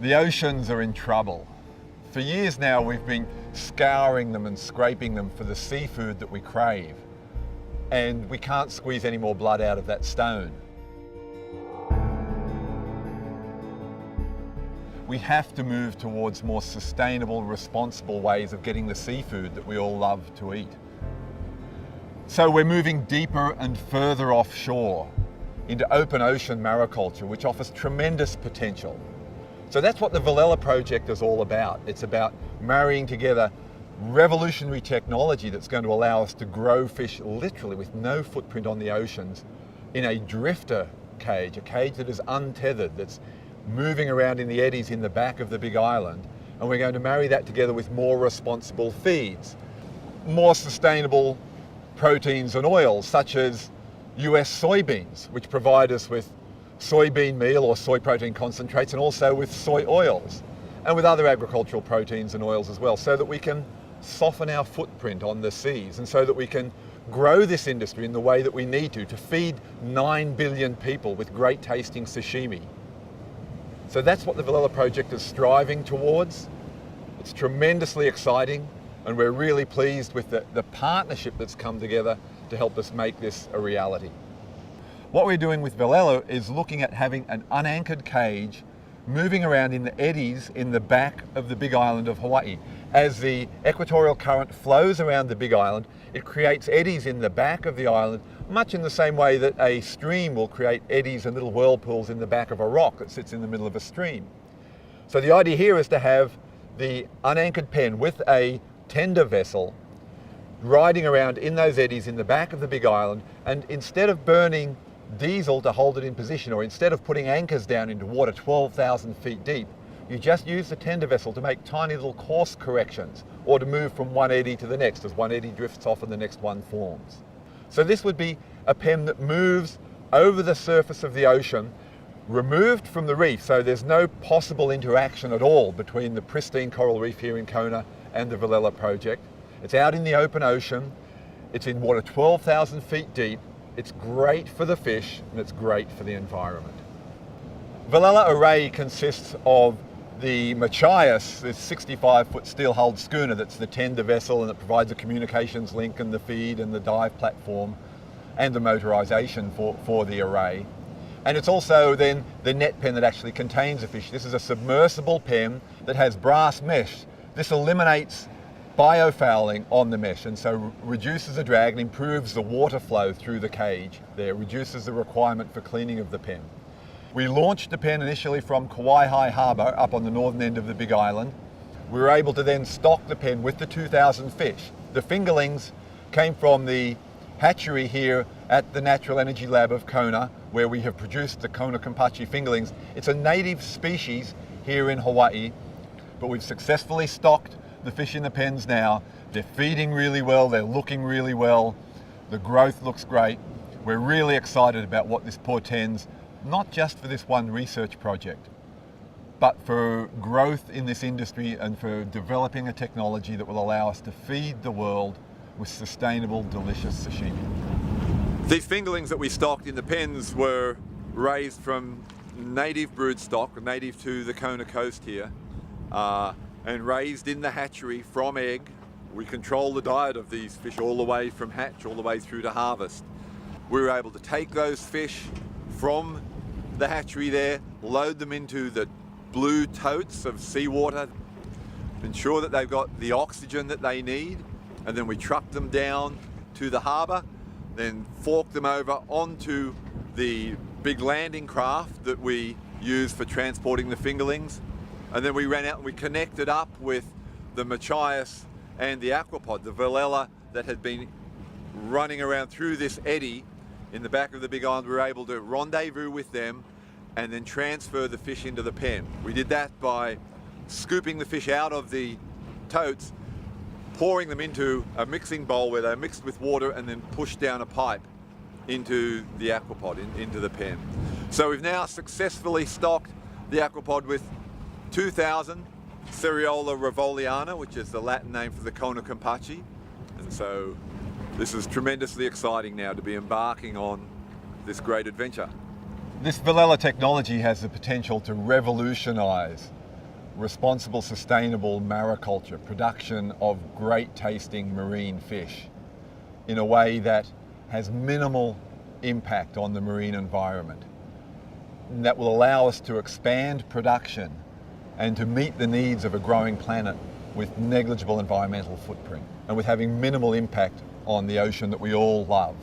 The oceans are in trouble. For years now, we've been scouring them and scraping them for the seafood that we crave. And we can't squeeze any more blood out of that stone. We have to move towards more sustainable, responsible ways of getting the seafood that we all love to eat. So we're moving deeper and further offshore into open ocean mariculture, which offers tremendous potential. So that's what the Velella project is all about. It's about marrying together revolutionary technology that's going to allow us to grow fish literally with no footprint on the oceans in a drifter cage, a cage that is untethered, that's moving around in the eddies in the back of the big island. And we're going to marry that together with more responsible feeds, more sustainable proteins and oils, such as US soybeans, which provide us with soybean meal or soy protein concentrates, and also with soy oils, and with other agricultural proteins and oils as well, so that we can soften our footprint on the seas, and so that we can grow this industry in the way that we need to feed 9 billion people with great tasting sashimi. So that's what the Velella project is striving towards. It's tremendously exciting, and we're really pleased with the partnership that's come together to help us make this a reality. What we're doing with Velella is looking at having an unanchored cage moving around in the eddies in the back of the big island of Hawaii. As the equatorial current flows around the big island, it creates eddies in the back of the island, much in the same way that a stream will create eddies and little whirlpools in the back of a rock that sits in the middle of a stream. So the idea here is to have the unanchored pen with a tender vessel riding around in those eddies in the back of the big island, and instead of burning diesel to hold it in position, or instead of putting anchors down into water 12,000 feet deep, you just use the tender vessel to make tiny little course corrections, or to move from one eddy to the next as one eddy drifts off and the next one forms. So this would be a pen that moves over the surface of the ocean, removed from the reef, so there's no possible interaction at all between the pristine coral reef here in Kona and the Velella project. It's out in the open ocean, it's in water 12,000 feet deep, it's great for the fish, and it's great for the environment. Velella Array consists of the Machias, this 65-foot steel-hulled schooner that's the tender vessel, and it provides a communications link and the feed and the dive platform and the motorization for the array. And it's also then the net pen that actually contains the fish. This is a submersible pen that has brass mesh. This eliminates biofouling on the mesh, and so reduces the drag and improves the water flow through the cage there, reduces the requirement for cleaning of the pen. We launched the pen initially from Kauai Harbour up on the northern end of the big island. We were able to then stock the pen with the 2,000 fish. The fingerlings came from the hatchery here at the Natural Energy Lab of Kona, where we have produced the Kona Kampachi fingerlings. It's a native species here in Hawaii, but we've successfully stocked the fish in the pens now. They're feeding really well, they're looking really well, the growth looks great. We're really excited about what this portends, not just for this one research project, but for growth in this industry and for developing a technology that will allow us to feed the world with sustainable, delicious sashimi. These fingerlings that we stocked in the pens were raised from native broodstock, native to the Kona coast here, and raised in the hatchery from egg. We control the diet of these fish all the way from hatch, all the way through to harvest. We were able to take those fish from the hatchery there, load them into the blue totes of seawater, ensure that they've got the oxygen that they need, and then we truck them down to the harbour, then fork them over onto the big landing craft that we use for transporting the fingerlings. And then we ran out and we connected up with the Machias and the Aquapod, the Velella that had been running around through this eddy in the back of the big island. We were able to rendezvous with them and then transfer the fish into the pen. We did that by scooping the fish out of the totes, pouring them into a mixing bowl where they're mixed with water, and then pushed down a pipe into the Aquapod, into the pen. So we've now successfully stocked the Aquapod with 2,000 Seriola rivoliana, which is the Latin name for the Kona Kampachi. And so this is tremendously exciting now to be embarking on this great adventure. This Velella technology has the potential to revolutionize responsible, sustainable mariculture, production of great tasting marine fish in a way that has minimal impact on the marine environment. And that will allow us to expand production and to meet the needs of a growing planet with negligible environmental footprint and with having minimal impact on the ocean that we all love.